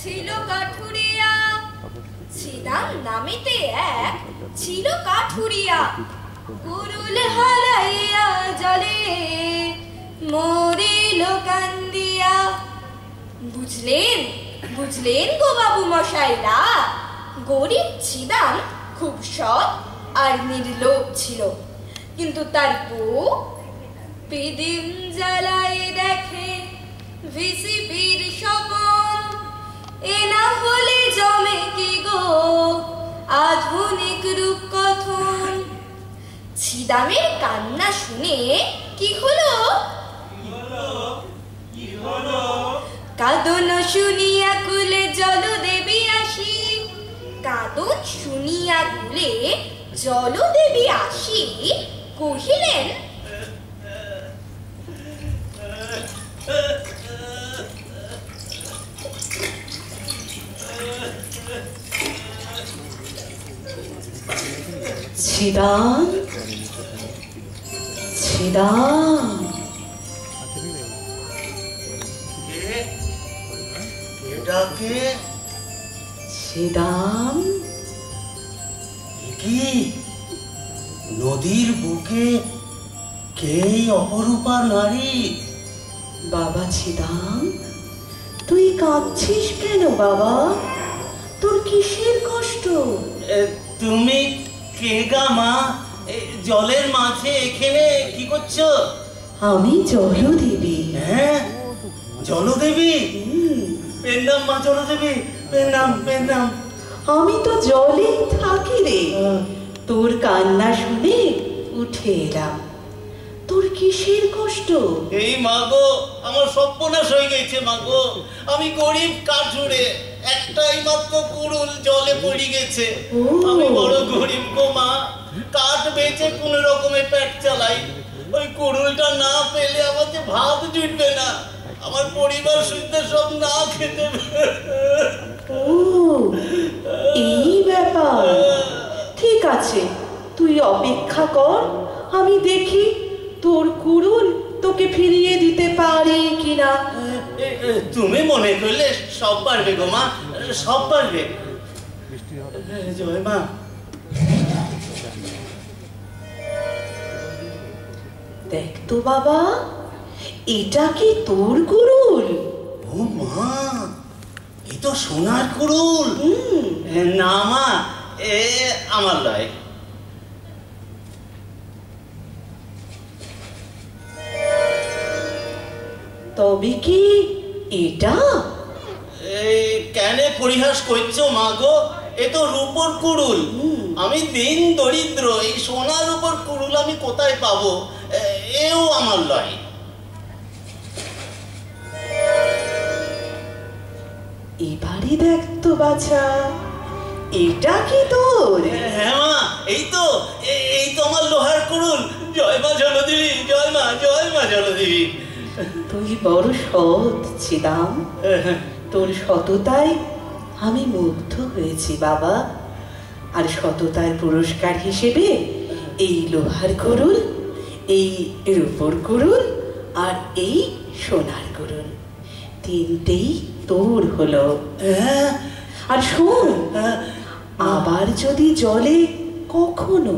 ছিল কাঠুরিয়া, ছিদাম নামেতে এক ছিল কাঠুরিয়া, কুরুল হারাইয়া জলে মরিল কান্দিয়া। বুঝলেন বুঝলেন গো বাবু মশাইরা, গরিব ছিদাম খুব সৎ আর নির্লোভ ছিল, কিন্তু তার বউ বেদিন জ্বালায় দেখে ভিসিপির স্বপন। এ না হলে জমে কি গো আধুনিক রূপকথন। ছিদামের কান্না শুনে কি হলো? কাঁদন শুনিয়া কুলে জলদেবী আসি, কাঁদন শুনিয়া কুলে জলদেবী আসি কহিলেন, ছিদাম ছিদাম। ছিদাম কি নদীর বুকে কে অপরূপা নারী? বাবা ছিদাম, তুই কাঁদছিস কেন বাবা? তোর কিসের কষ্ট? তুমি কে গা মা? জলের মাঝে এখানে কি করছো? আমি জলদেবী। হ্যাঁ, জলদেবী? পেন্নাম মা জলদেবী, পেন্নাম পেন্নাম। আমি তো জলে থাকি রে, তোর কান্না শুনে উঠে এলাম। তোর কিসের কষ্ট? এই মা গো, আমার সর্বনাশ হয়ে গেছে মা গো। আমি গরিব কাঠুরে, একটাই মাত্র কুড়ুল জলে পড়ে গেছে। আমি বড় গরিব গো মা, কাঠ বেচে কোন রকমে পেট চালাই। ওই কুড়ুলটা না পেলে আমাকে ভাত জুটবে না, আমার পরিবার শুদ্ধ সব না খেতে। ও এই ব্যাপার, ঠিক আছে তুই অপেক্ষা কর, আমি দেখি তোর কুড়ুল তোকে ফিরিয়ে দিতে পারি কিনা। তুমি মনে করলে সব পারবে গো মা, সব পারবে। জয় মা। দেখ তো বাবা, এটা কি তোর কুড়ুল? ও মা, এই তো সোনার কুড়ুল। না মা, এ আমার লয়। তবে কি এটা? এই কেন পরিহাস করছো মা গো? এ তো রূপোর কুড়ুল। আমি দিন দরিদ্র, এই সোনার উপর কুড়ুল আমি কোথায় পাবো? এও আমার লয়। এবারে দেখ তো বাছা, এটা কি তোর? হ্যাঁ মা, এই তো আমার লোহার কুড়ুল। জয় মা জলদেবী, জয় মা, জয় মা জলদেবী। তুই বড় সৎ ছিদাম, তোর সততায় আমি মুগ্ধ হয়েছি বাবা। আর সততার পুরস্কার হিসেবে এই লোহার কুড়ুল, এই রূপোর কুড়ুল আর এই সোনার কুড়ুল, তিনটেই তোর হলো। আর শোন, আবার যদি জলে কখনো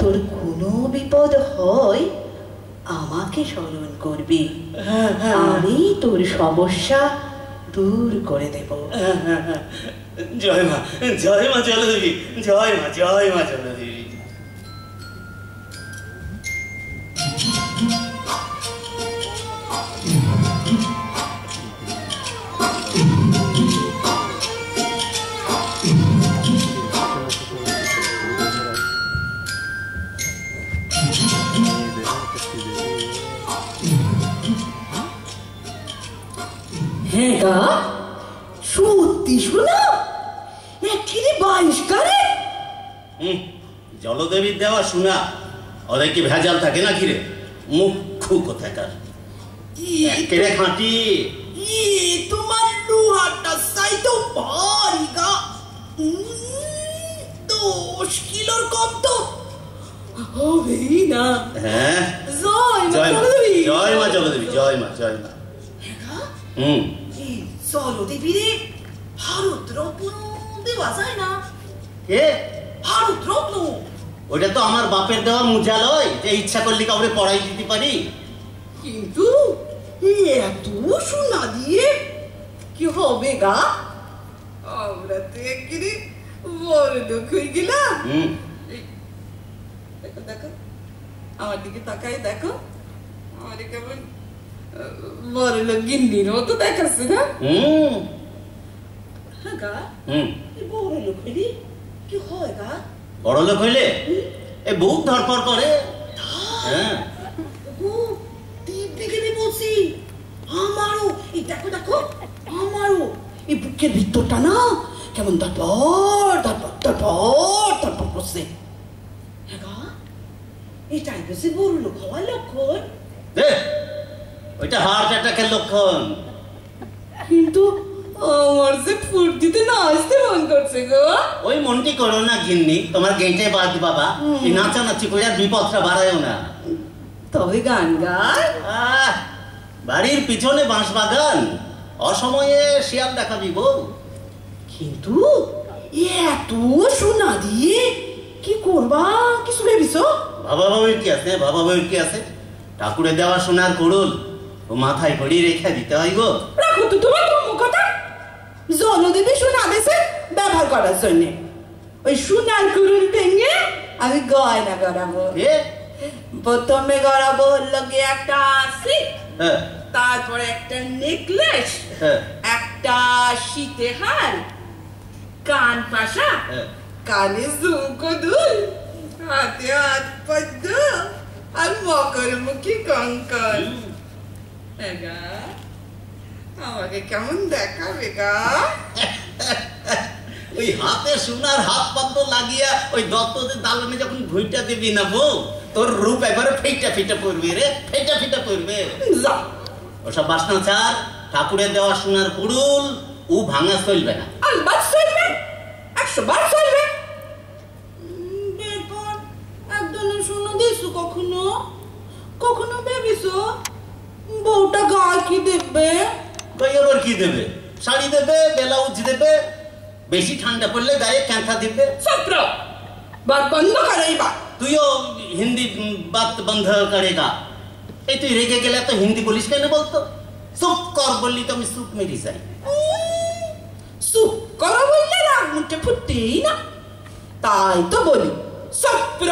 তোর কোনো বিপদ হয় আমাকে স্মরণ করবি, আমি তোর সমস্যা দূর করে দেব। জয় মা, জয় মা জলদেবী, জয় মা, জয় মা জলদেবী। হ্যাঁ গা, সত্যি শোনা, একেবারে 22 ক্যারেট। জলদেবীর দেওয়া শোনা, ওদের কি ভেজাল থাকে না কিরে? মুখ্য কোথাকার, একেবারে খাঁটি। তোমার লোহাটা সাই তো ভারী গা, 10 কিলোর কম তো হবেই না। হ্যাঁ, জয় মা জলদেবী, জয় মা, জয় মা। জলদেবী রে ভারত রত্ন দেওয়া যায় না? কে? ভারত রত্ন। ওটা তো আমার বাপের দেওয়া মুজালয় যে ইচ্ছা করলে কাউরে পড়াই দিতে পারি। কিন্তু এত সোনা দিয়ে কি হবে গা? আমরা তো একেবারে বড় লোক হয়ে গেলাম। দেখো দেখো আমার দিকে তাকাই, দেখো আমার কেমন বড় লোক গিন্নির মতো দেখাচ্ছে না? হ্যাঁ গা, বড় লোক হইলে কি হয় গা? বড় লোক হইলে এ বুক ধরপড় করে। হ্যাঁ বলছি আমারও, এই দেখো দেখো আমারও এই বুকের ভিতরটা না কেমন ধরপড় ধরপড় ধরপড় ধরপড় করছে। এটাই বেশি বড় লোক হওয়ার লক্ষণ। ওইটা হার্ট অ্যাটাকের লক্ষণ। কিন্তু আমার যে ফুর্তিতে নাচতে মন করছে গো। ওই মনটি করো না গিন্নি, তোমার গেটে বাদ বাবা, এই নাচানাচি করে আর বিপদটা বাড়ায়ও না। তবে গান গায়? বাড়ির পিছনে বাঁশ বাগান, অসময়ে শিয়াল দেখাবি বউ। কিন্তু এত সোনা দিয়ে কি করবা, কিছু ভেবিস? বাবা বাবুর কি আছে, বাবা বাবুর কি আছে? ঠাকুরের দেওয়া সোনার কুড়ুল ও মাথায় পড়ি রেখে দিতে হয় গো। রাখো তো তোমার কথা। জনদেবী সোনা দেশে ব্যবহার করার জন্য ওই সোনার কুড়ুল ভেঙে আমি গয়না গড়াবো। প্রথমে গড়াবো লগে একটা সিক, তারপরে একটা নেকলেস, একটা শীতে হার, কান পাশা, কানে ঝুমকো দুল, হাতে হাত পদ্ম আর মকর মুখী কঙ্কন। আমাকে কেমন দেখাবে গা? ওই হাতে সোনার হাত পদ্ম লাগিয়া ওই দত্তদের দালানে যখন ভুইটা দিবি না বউ, তোর রূপ একবারে ফেটা ফেটা পড়বে রে, ফেটা ফেটা পড়বে। ওসব বাসনা ছাড়, ঠাকুরের দেওয়া সোনার কুড়ুল ও ভাঙা চলবে না। আলবাত চলবে, 100 বার চলবে। একদম শোনো দিছো কখনো কখনো ভেবেছো বউটা গায়ে কি দেবে? গায়ে আবার কি দেবে? শাড়ি দেবে, ব্লাউজ দেবে, বেশি ঠান্ডা পড়লে গায়ে ক্যাঁথা দিবে। সত্র বাত বন্ধ করে এইবার। তুইও হিন্দি বাত বন্ধ করেগা। এই তুই রেগে গেলে তো হিন্দি বলিস কেন বলতো? চুপ কর বললি তো আমি চুপ মেরে যাই। চুপ করো বললে রাগ মুখে ফুটেই না, তাই তো বলি সত্র।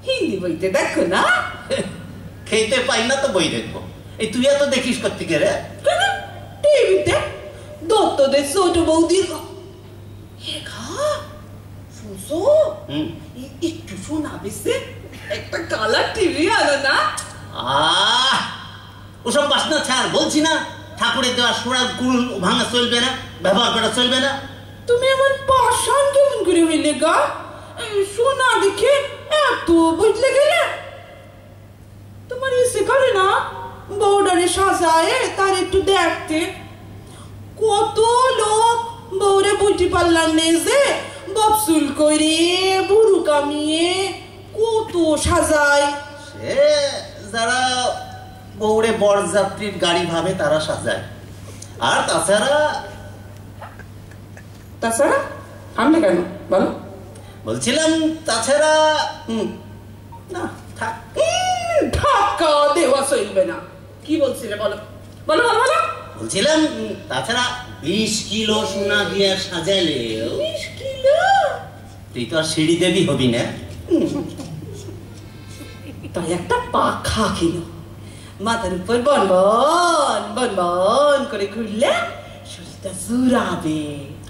হিন্দি বইতে দেখো না? খেতে পাই না তো বই দেখবো। এই তুই এত দেখিস করতে গেলে? টিভিতে দত্তদের ছোট বৌদির একটু শোনা বেশি একটা কালার টিভি আলো না। ওসব বাসনা ছাড়, বলছি না ঠাকুরের দেওয়া সোনার কুড়ুল ভাঙা চলবে না, ব্যবহার করা চলবে না। তুমি এমন পাষাণ কেমন করে হইলে গা? সোনা দেখে এত বুঝলে গেলে? তোমার ইচ্ছে করে না বউডারে সাজায় তার একটু দেখতে? কত লোক বউরে বুঝি পারলাম নেই যে বপসুল করে বুড়ু কামিয়ে কত সাজায়। সে যারা বউরে বরযাত্রীর গাড়ি ভাবে তারা সাজায়, আর তাছাড়া আমি কেন বলো? বলছিলাম তাছাড়া না থাক, ধাক্কা দেওয়া চলবে না। কি বলছিলে বলো বলো বলো বলো। বলছিলাম তাছাড়া 20 কিলো সোনা দিয়ে সাজালে 20 কিলো তুই তো আর সিঁড়ি দেবী হবি না। তাই একটা পাখা কিনো, মাথার উপর বনবন বনবন করে ঘুরলে শরীরটা জুড়াবে।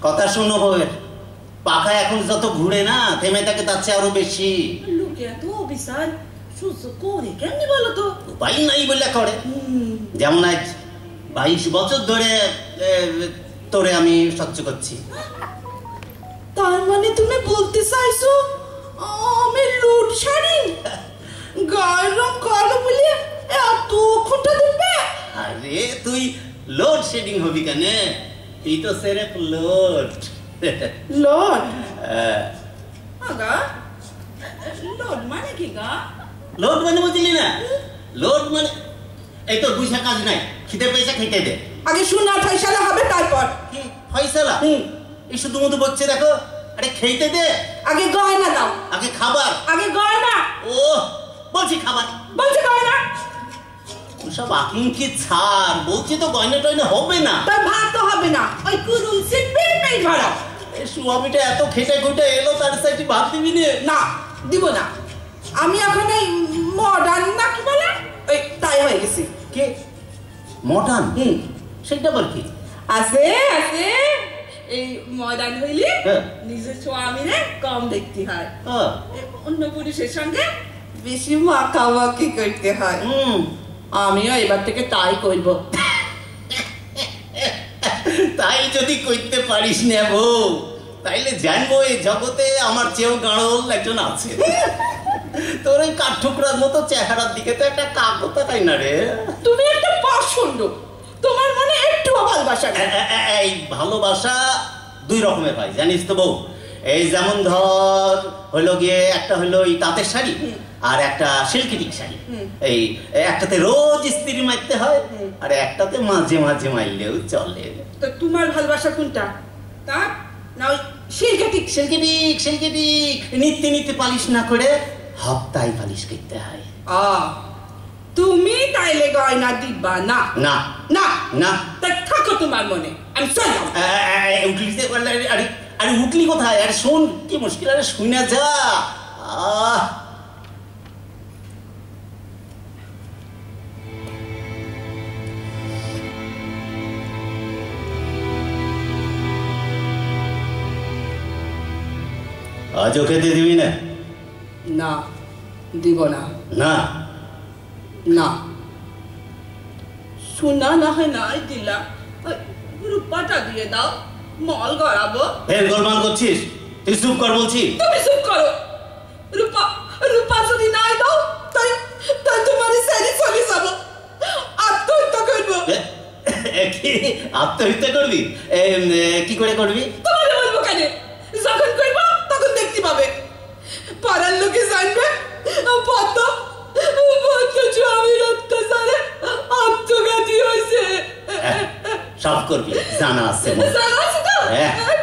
কথা শোনো বউয়ের, পাখা এখন যত ঘুরে না থেমে থাকে তার চেয়ে আরো বেশি। লোকে এত বিশাল সহ্য করে কেমনি বলো তো? উপায় নাই বলে করে। যেমন আজ 22 বছর ধরে তোরে আমি সহ্য করছি। তার মানে তুমি বলতে চাইছো আমি লুট শাড়ি গায়ের রং কালো বলে এত খুঁটা দিবে? আরে তুই লোড শেডিং হবি কেন? তুই তো সেরেফ লোড। লোড? আগা লোড মানে কি গা? লোড মানে বুঝলি না? লোড মানে এই তো বুঝা কাজ নাই, খিদে পেয়েছে খেতে দে। আগে সোনা ফয়সালা হবে তারপর। কি ফয়সালা? এই শুধু মধু বলছে দেখো। আরে খেতে দে। আগে গয়না দাও। আগে খাবার। আগে গয়না। ও বলছি খাবার, বলছি গয়না। সব আকিঙ্কি ছাড়, বলছি তো গয়না টয়না হবে না। তাই ভাত তো হবে না, ওই কুরুল সিটবেন পেট ভরা। সুয়ামিটা এত খেটে খুটে এলো, তার সাথে ভাত দিবি না? দিব না। আমি এখন এই মডার্ন না কি বলে ওই তাই হয়ে গেছি। কে মডার্ন? সেটা বল কি আছে আছে এই মডার্ন হইলে নিজের স্বামীরে কম দেখতে হয়, অন্য পুরুষের সঙ্গে বেশি মাখামাখি করতে হয়। আমিও এবার থেকে তাই করব। তাই যদি করতে পারিস না বউ, তাইলে জানবো এই জগতে আমার চেয়েও গাঁড়ল একজন আছে। তোর ওই কাঠঠুকরার মতো চেহারার দিকে তো একটা কাকতা তাই না রে। তুমি একটা পাষণ্ড, তোমার মনে একটুও ভালোবাসা নেই। এই ভালোবাসা দুই রকমের হয় জানিস তো বউ। এই যেমন ধর হইলো গিয়ে একটা হইলো এই তাঁতের শাড়ি আর একটা সিল্কিটিক শাড়ি। এই একটাতে রোজ ইস্ত্রি মারতে হয় আর একটাতে মাঝে মাঝে মারলেও চলে। তো তোমার ভালোবাসা কোনটা, তাঁত না ওই সিল্কিটিক? সিল্কিটিক সিল্কিটিক নিত্যে নিত্যে পালিশ না করে হপ্তায় পালিশ করতে হয়। তুমি তাইলে গয়না দিবা না? না না না। তাই থাকো তোমার মনে, আমি চললাম। উঠলিতে আরে আরে উঠলি কোথায়? আরে শোন কি মুশকিল, আরে শুই না যা। আজও খেতে দিবি না? না দিব না। না না সোনা না হয় নাই দিলাম, রূপাটা দিয়ে দাও, মল গড়াবো। ফের গোলমাল করছিস? তুই চুপ কর বলছি। তুমি চুপ করো। রূপা রূপা যদি নাই দাও তাই তাই তোমার সারি চলে যাব, আত্মহত্যা করবো। কি আত্মহত্যা করবি? কি করে করবি? তোমার বলবো কেন? যখন করবো তখন দেখতে পাবে, পাড়ার লোকে জানবে পদ্ম স্বামীর অত্যাচারে আত্মঘাতী হয়েছে। সব করবি, জানা আছে। জানা আছে তো?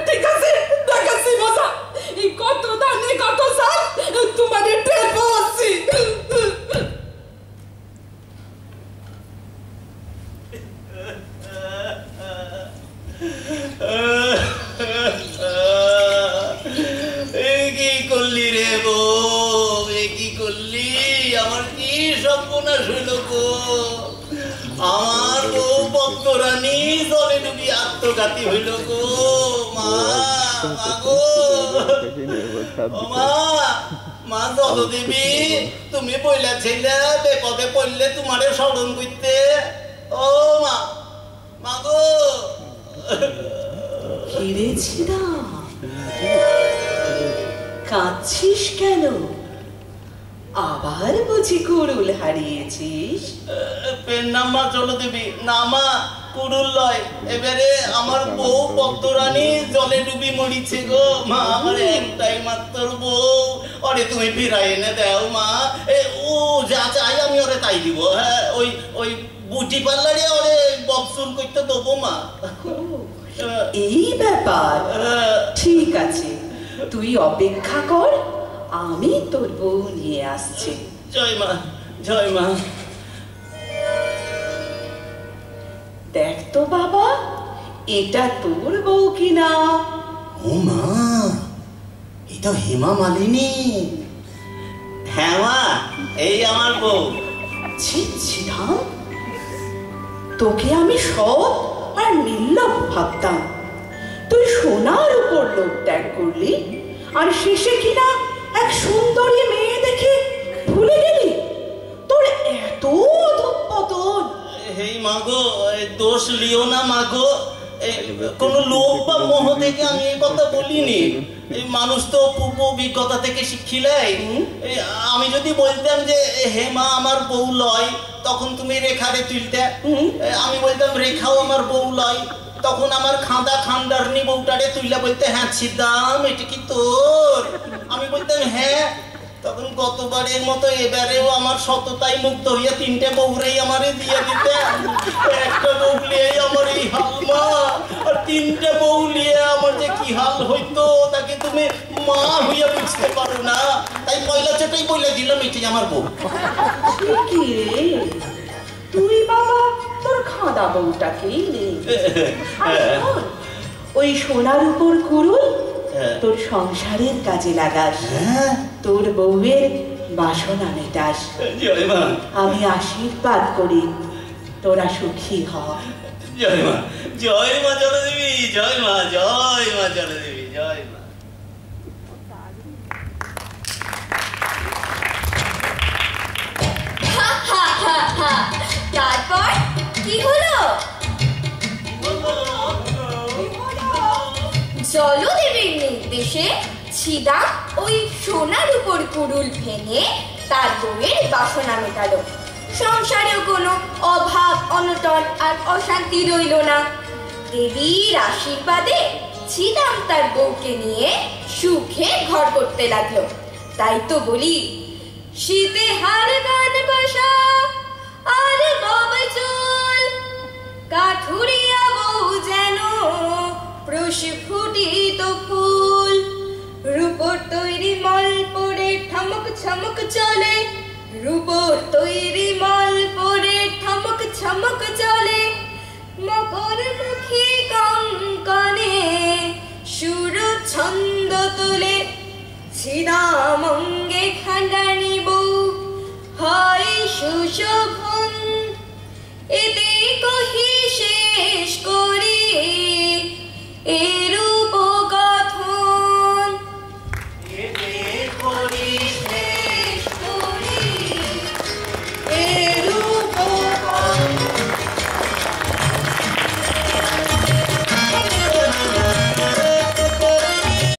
ঠিক আছে, দেখাচ্ছি মজা। এই কত দানে কত সাল তোমাদের টের পাচ্ছি। কি করলি রে বউ, কি করলি? আমার কি সর্বনাশ হইল গো। আমার বউ পদ্মরানী জলে ডুবি আত্মঘাতী হইল গো। মা গো, মা মা জলদেবী, তুমি বইলা ছিলে বেপদে পড়লে তোমারে স্মরণ করতে। ও মা মা গো। কিরে ছিড়া, কাঁদছিস কেন? আবার বুঝি কুড়ুল হারিয়েছিস? নামা জলদেবী, নামা কুড়ুল লয়। এবারে আমার বউ পদ্মরানী জলে ডুবি মরিছে গো। মা আমার একটাই মাত্র বউ, ওরে তুমি ফিরাই এনে দাও মা। ও যা চাই আমি ওরে তাই দিব। হ্যাঁ ওই ওই বুটি পার্লারে ওরে বক্সুল করতে দেবো মা। এই ব্যাপার, ঠিক আছে তুই অপেক্ষা কর, আমি তোর বউ নিয়ে আসছি। জয় মা, জয় মা। দেখ তো বাবা, এটা তোর বউ কিনা। ও মা, এই তো হেমা মালিনী। হ্যাঁ মা, এই আমার বউ। ছি ছি রাম, তোকে আমি সৎ আর নির্লভ ভাবতাম। তুই সোনার উপর লোভ ত্যাগ করলি আর শেষে কিনা এক সুন্দরী মেয়ে দেখে ভুলে গেলি। তোর এত অধঃপতন। এই মাগো, দোষ লিও না মাগো। কোন লোভ বা মোহ থেকে আমি এই কথা বলিনি। এই মানুষ তো পূর্ব অভিজ্ঞতা থেকে শিখিলাই। আমি যদি বলতাম যে হেমা আমার বউ লয়, তখন তুমি রেখারে তুলতে। আমি বলতাম রেখাও আমার বউ লয়, তখন আমার খাঁদা খান্ডারনি বউটারে তুইলা বলতে হ্যাঁ ছিদাম এটা কি তোর? আমি বলতাম হ্যাঁ, তখন গতবারের মতো এবারেও আমার সততাই মুক্ত হইয়া 3টে বউরেই আমারে দিয়ে দিতে। একটা বউ লিয়ে আমার এই হাল মা, আর 3টে বউ লিয়ে আমার যে কি হাল হইতো তাকে তুমি মা হইয়া বুঝতে পারো না। তাই পয়লা চোটেই বলে দিলাম এটাই আমার বউ। কি রে তুই বাবা তোর খাঁদা বউটাকেই নে। ওই সোনার উপর কুরুল তোর সংসারের কাজে লাগাস, তোর বউয়ের বাসনা মেটাস। আমি আশীর্বাদ করি তোরা সুখী হ। জয় মা, জয় মা জলদেবী, জয় মা, জয় মা জলদেবী, জয় মা। তারপর কি হলো? জলদেবীর নির্দেশে ছিদাম ওই সোনার উপর কুড়ুল ভেঙে তার বউয়ের বাসনা মেটালো। সংসারেও কোনো অভাব অনটন আর অশান্তি রইল না। দেবীর আশীর্বাদে ছিদাম তার বউকে নিয়ে সুখে ঘর করতে লাগলো। তাই তো বলি, শীতে হার গান বাসা আর বাবা চুল, কাঠুরিয়া বউ যেন প্রস্ফুটিত ফুল। রূপোর তৈরি মল পরে ঠমক ছমক চলে, রূপোর তৈরি মল পরে ঠমক ছমক চলে। মকর মুখী কঙ্কনে সুর ছন্দ তোলে, ছিদাম অঙ্গে খান্ডানি বউ হয় সুশোভ